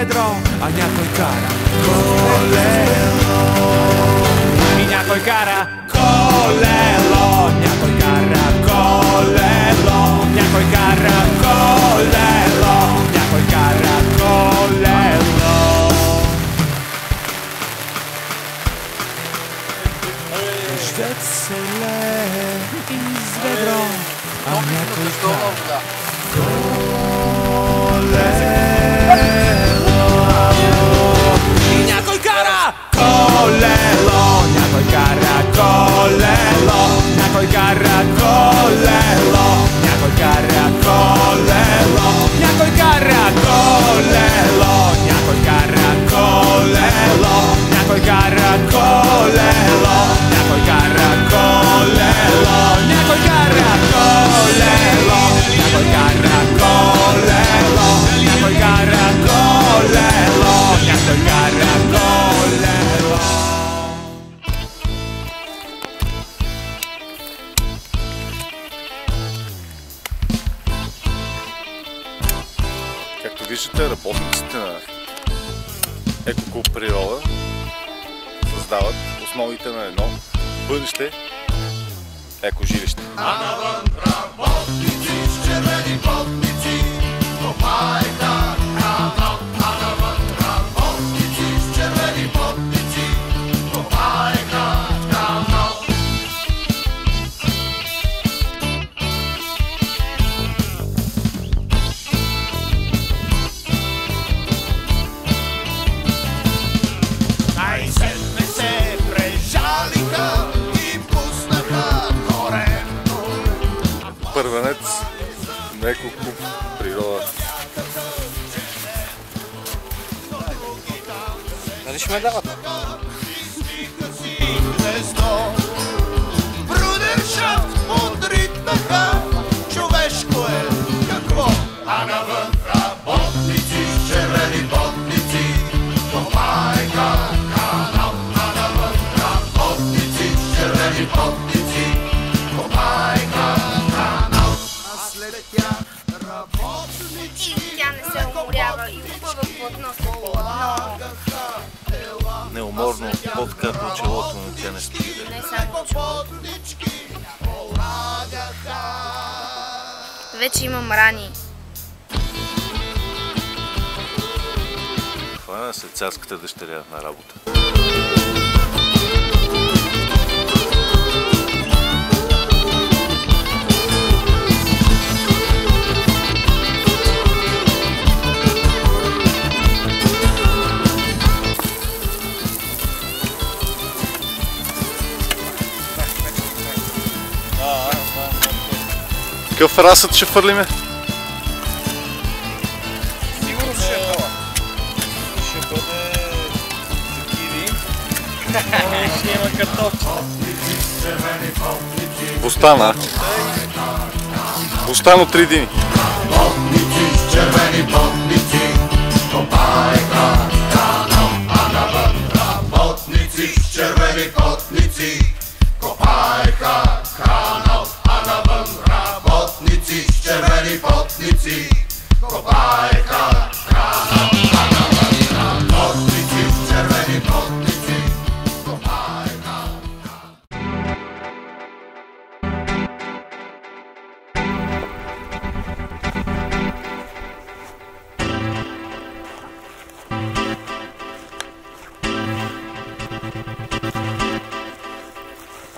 vedrò, a някой кара колело. И някой кара колело, някой кара колело, някой кара колело, някой кара колело. Ждет се лее из ведро, а някой кара някой кара колело, някой кара колело, някой кара колело, някой кара колело, някой кара колело, някой кара колело, някой кара колело, някой кара колело, някой кара колело, някой кара колело, някой кара колело, някой кара колело. Както виждате, работниците на Екоклуб Природа създават основите на едно бъдеще екожилище. А навън работници с червени потници, копайка канал. А навън работници с червени потници, копайка канал. Най-сетне се прежалиха и пуснаха коренно. Първенец на Екоклуб Природа. Нали ще ме дават? Брудершафт подритнаха, човешко е какво? А навън работници с червени потници, копайка канал. А навън работници с червени потници, копайка канал. А след тях работници Тя не се уморява и хубава плътно след плътно. Неуморно подкапва челото, но тя не спи. Не само челото. Вече имам рани. Хвана се царската дъщеря на работа. Какъв разсъд ще фърлиме? Сигурно ще е това. Ще бъде киви. Ще има картофи. Бостана. Бостано 3 дни. Потници с червени потници, копайка канал. А навън работници с червени потници, копайка канал. А навън работници с червени потници, копайка канал. А навън работници с червени потници, копайка.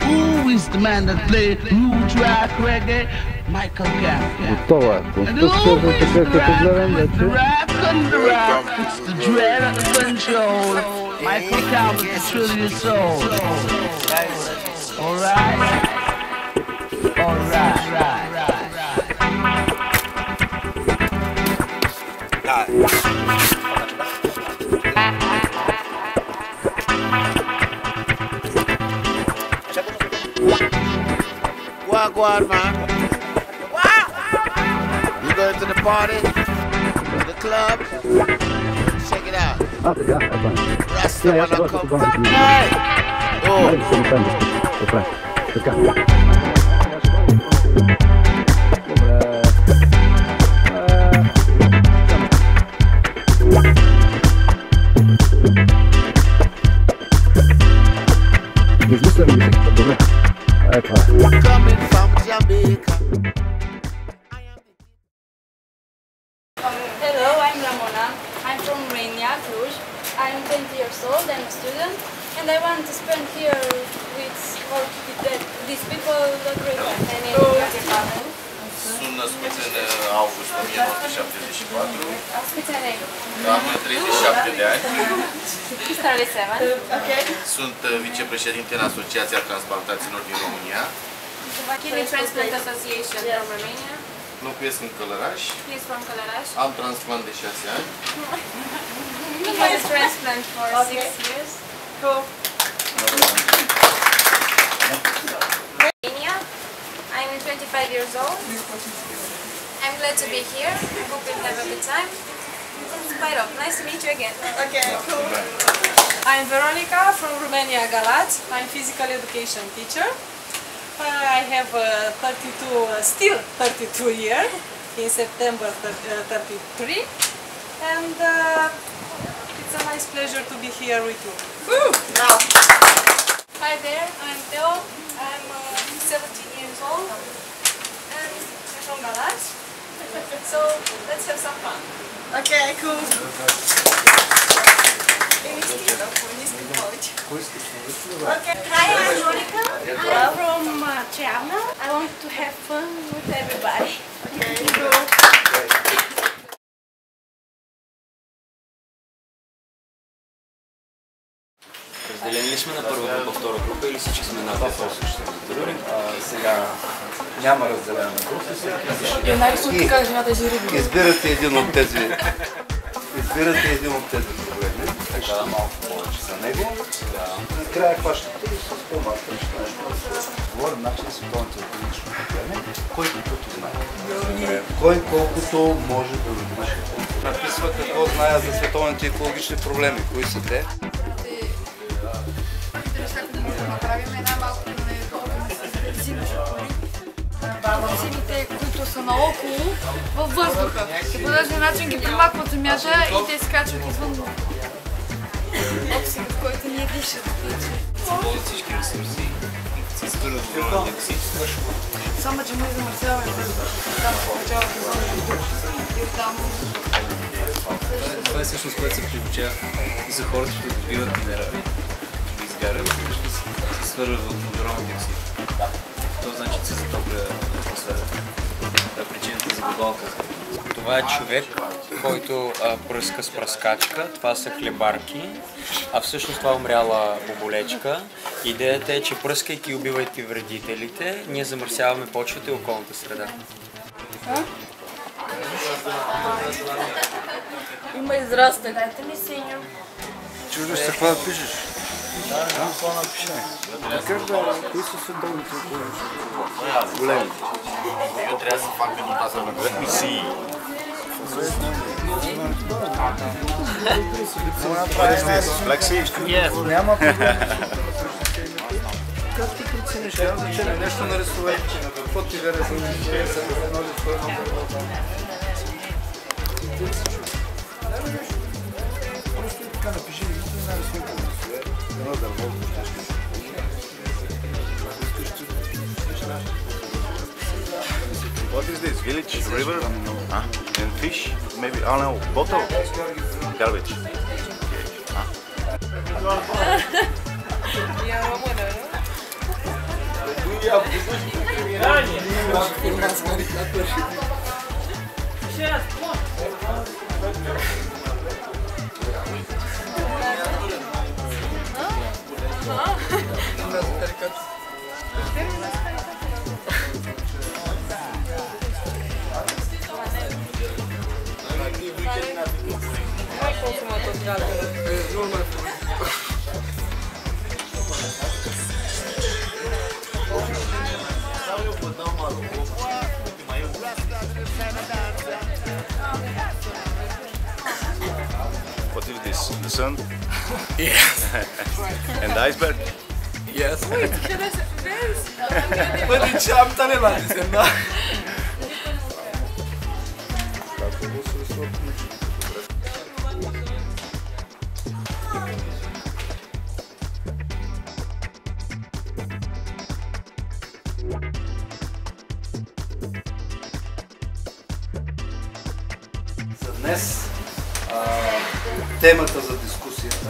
Who is the man that played new track reggae? Michael Gaffney. Готова е. Конструкцията така като гледам вече. It's the dread of the control. Michael Gaffney, the trillion soul. Alright. Wagwan, man. Wow. You going to the party? To the club? Check it out. Rasta wanna come. Hey! Oh! Добре. Добре. Е, това. Coming from Jamaica. Hello, I'm Ramona. I'm from Romania, Cluj. I'm 20 years old, I'm a student, and I want to spend here with these people a great time. My name is Gheorghe Pavel. Sunt născut în august 1974. What's your name? Am 37 de ani. 37. Okay. Sunt vicepreședinte în Asociația Transplantaților din România. Kidney Transplant Association from Romania. Locuiesc în Călăraș. He's from Călăraș. Am transplant de 6 ani. He has a transplant for 6 years. Cool. Romania. I'm 25 years old. I'm glad to be here. I hope you'll have a good time. Spyro, nice to meet you again. Okay, cool. I'm Veronica from Romania, Galați. I'm physical education teacher. I have 32, still 32 years, in September 33, and it's a nice pleasure to be here with you. Woo! Now. Hi there, I'm Theo. I'm 17 years old and I'm from Galați. So let's have some fun. Okay, cool. Okay. Hi, I'm Monica. I'm from Treabna. I want to have fun with everybody. Okay, cool. Разделени ли сме на първа група, втора група или всички сме на въпроси? Сега няма разделена група. Избирате един от тези проблеми. Така, малко повече за него. Накрая хващате и с по-малко нещо. Говорим начин световните екологични проблеми. Кой каквото знае. Кой колкото може да напише. Написва какво знае за световните екологични проблеми. Кои са те? Зимите, които са наоколо, във въздуха. И по този начин ги примакват земята и те скачат извън оксида, в който ние дишат. Използват всички ресурси и се свързват в въглероден диоксид. Само, че ние замърсяваме въздуха. Там получават въздуха и оттам. Това е всъщност, което се получава за хората, които добиват минерали, които изгарят, се свързват в въглероден диоксид. Това значи, че се затопля атмосферата. Това е причината за глобалната затопляне. Това е човек, който пръска с пръскачка. Това са хлебарки. А всъщност това е умряла боболечка. Идеята е, че пръскайки и убивайки вредителите, ние замърсяваме почвата и околната среда. Има израстък. Дайте ми синьо. Чуждаш се какво да пишеш? Да, какво напише? Макар да, кои са световните екологични? Големи. Eu trebuie să fac meditația la grăbi și... Няма как ти прецениш? Няма значение. Нещо нарисувай. Какво ти харесва? Просто така напиши и нарисувай какво нарисувай. Едно дърво. What is this? Village, river, and fish? Maybe, I don't know, bottle? Garbage. What is this? The sun? Yes. And the iceberg? Yes. Бъде, че амтане лади се, да. Днес темата за дискусията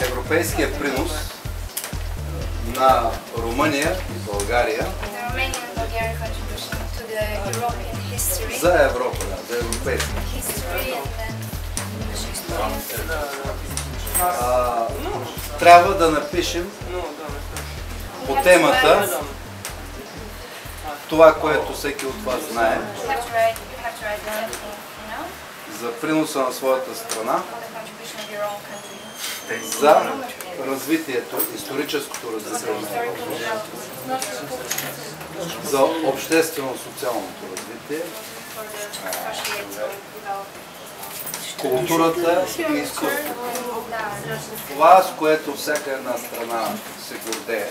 е европейския принос на Румъния и България за Европа, за европейска. Трябва да напишем по темата това, което всеки от вас знае за приноса на своята страна за развитието, историческото развитие, за обществено-социалното развитие, културата и изкуството. Това, с което всяка една страна се гордее,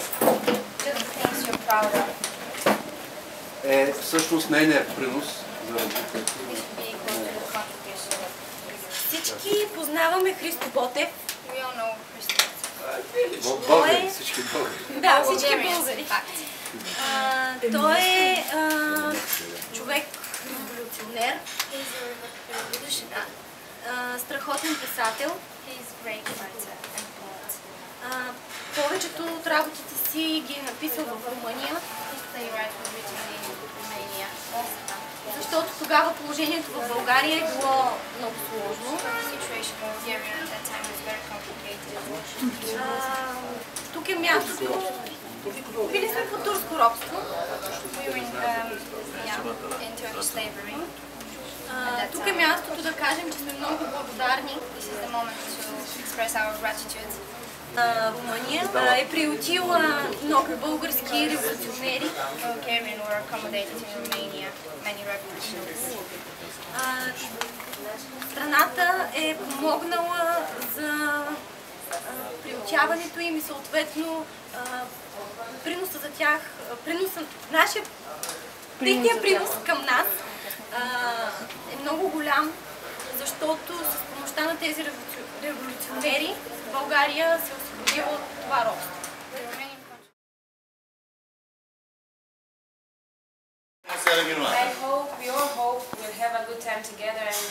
е всъщност нейният принос за развитието. Всички познаваме Христо Ботев. Българи, всички българи. Да, всички българи. Той е човек революционер, страхотен писател. Повечето от работите си ги е написал в Румъния, защото тогава положението в България е било много сложно. Тук е мястото. Били сме по турско робство. Тук е мястото да кажем, че сме много благодарни. Румъния е приютила много български революционери. Страната е помогнала за приютяването им и съответно приноса за тях, техният принос към нас е много голям, защото с помощта на тези революционери България се освободила от това робство. We all hope we'll have a good time together and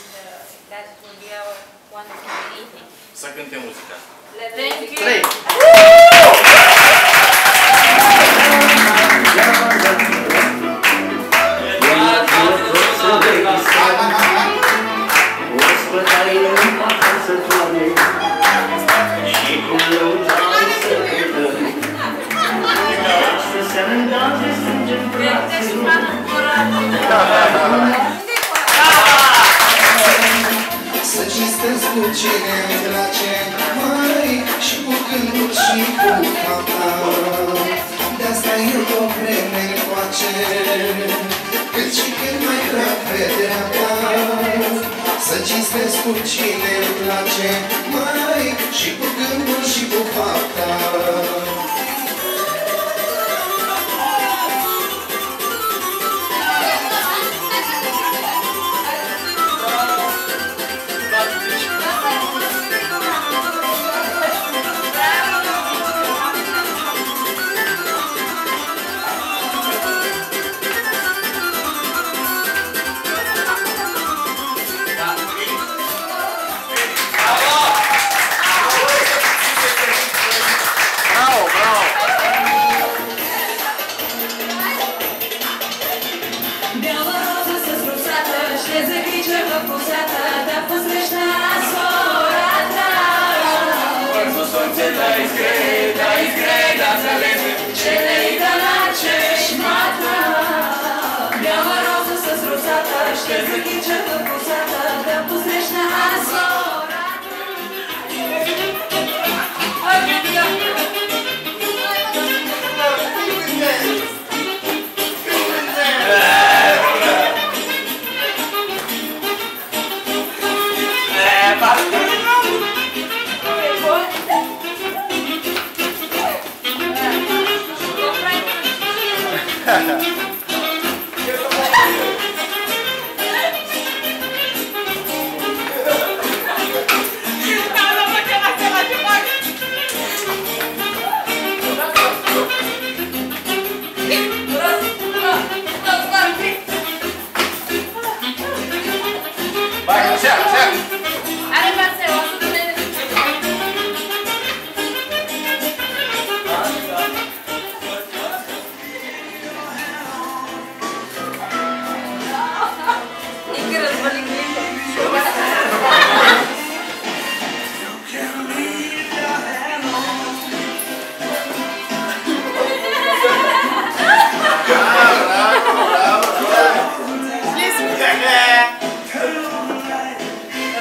that will be our wonderful evening. Să cântăm muzica. Thank you. Să cinstesc cu cine îmi place mai și cu gânduri și cu fapta. De-asta eu o vreme încoace, cât și când mai trag pe dreapta. Să cinstesc cu cine îmi place mai și cu gânduri și cu fapta. Bravo! Аре, Марцел, аз да не... Нека развали клипа.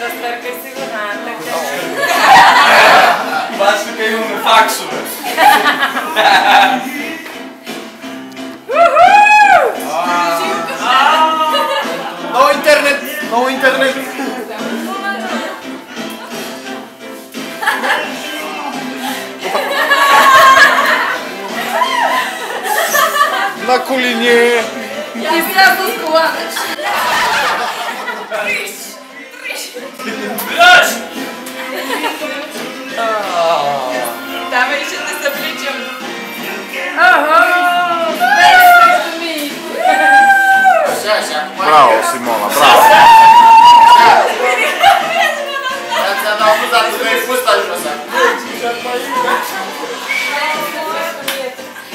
Разтъркай си го на така. Бач, тук имаме факсове. Много интернет! Много интернет! На колине! Ти сега с коланеш. Давай, ще те събличам. Браво, Симона, браво!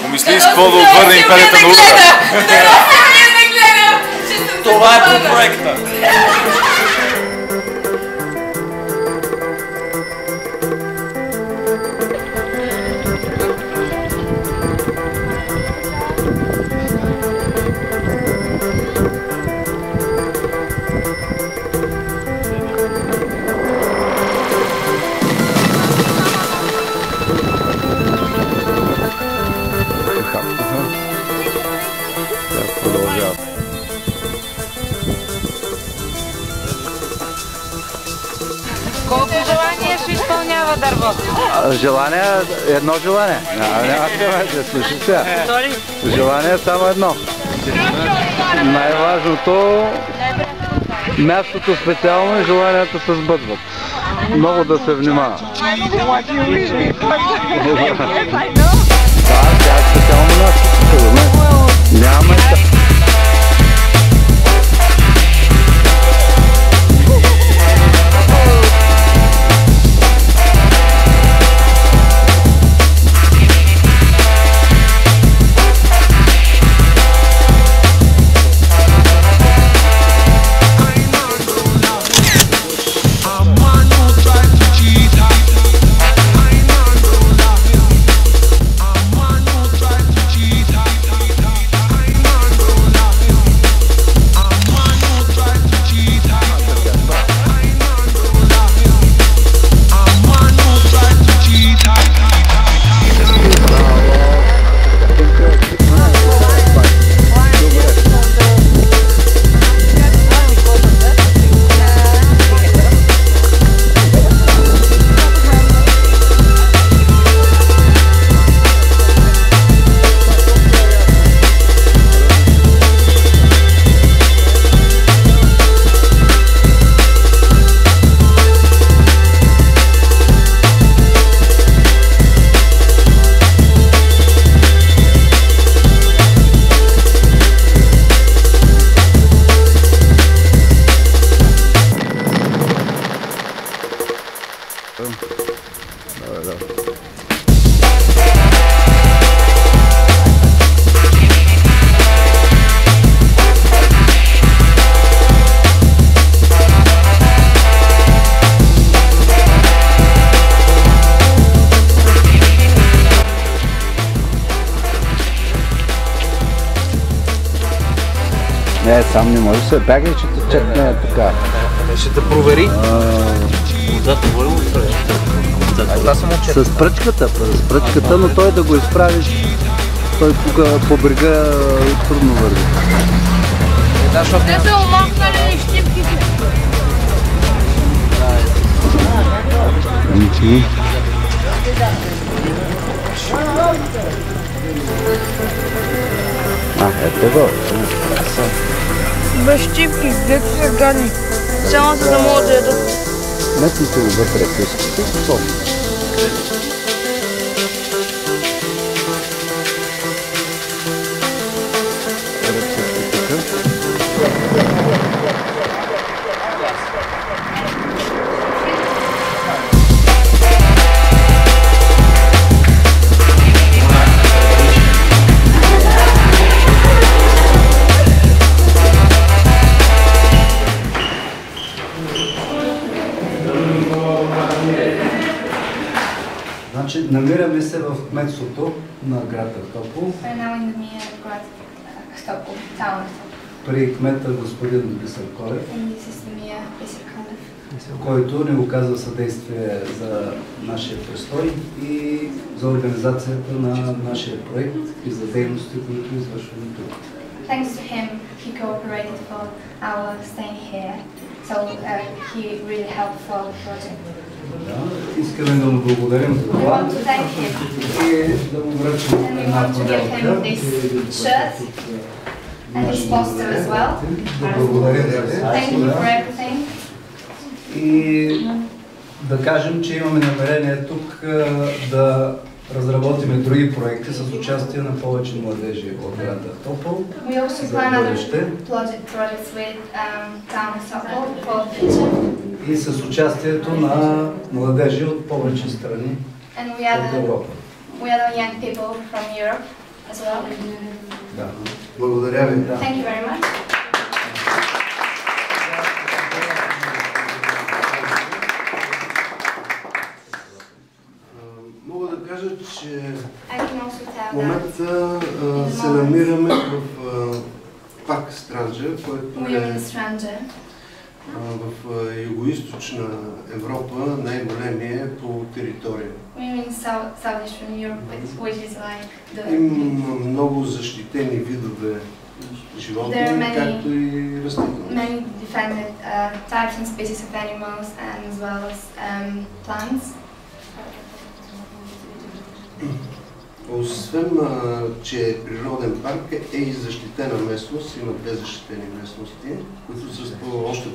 Помисли с какво да отвърне империята на удара. Това е по проекта. Колко желания ще изпълнява дървото? Желание, едно желание. Няма да слушай сега. Желание е само едно. Най-важното, мястото специално и желанията се сбъдват. Много да се внимава. Да, тя е специално мястото. Няма и така. Не, сам не може да се бягай, че те четне така. Ще те провери. Отзад говори му с пръчката, но той да го изправиш, той тук по брега трудно върви. Те са омахнали щипките. Ето го. Без щипки, дето се гадни. Само за да могат да ядат. Метните го вътре къските. Значи, намираме се в кметството на град Ахтопол. При кмета господин Бисер Колев, който ни оказва съдействие за нашия престой и за организацията на нашия проект и за дейности, които извършваме тук. Thanks to him, he cooperated for our staying here, so he really helped for the project. Да, искаме да му благодарим за това и да му връчим една подарка. And his poster as well. Да благодарим за това. Thank you for everything. И да кажем, че имаме намерение тук да разработим други проекти с участие на повече младежи от град Ахтопол. We also plan other projects with town Ахтопол for the future. И с участието на младежи от повече страни от Европа. We have young people from Europe as well. Да. Благодаря ви. Thank you very much. Мога да кажа, че в момента се намираме в парк Странджа, който е в югоизточна Европа най-големия по територия. Има много защитени видове животни, както и растителни. Освен, че е природен парк, е и защитена местност. Има две защитени местности, които са още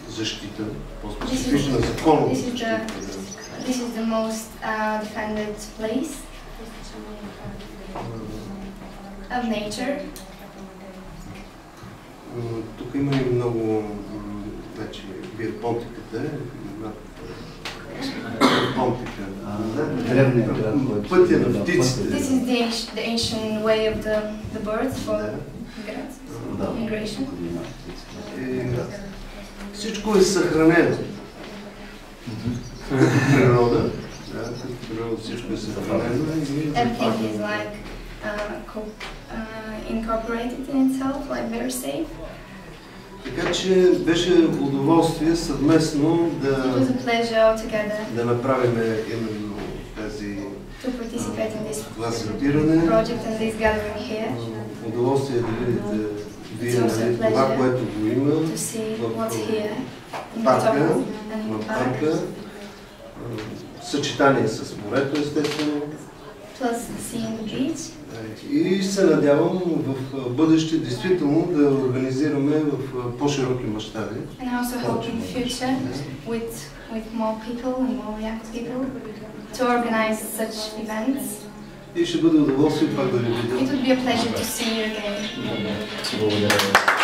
по-защита, по-специфична законова защита. This is the most defended place of nature. Тук има и много, значи, Бирпонтиката, пътя на птиците. This is the ancient way of the birds for migration. Всичко е съхранено. Природа. Всичко е съхранено. Everything is like incorporated in itself, like very safe. Така че беше удоволствие съвместно да направим именно тази това събиране. Удоволствие да видите вие това, което го има в парка, съчетание с морето, естествено. И се надявам в бъдеще действително да организираме в по-широки мащаби. И ще бъде удоволствие пак да ви видя. It would be a pleasure to see you again. Благодаря.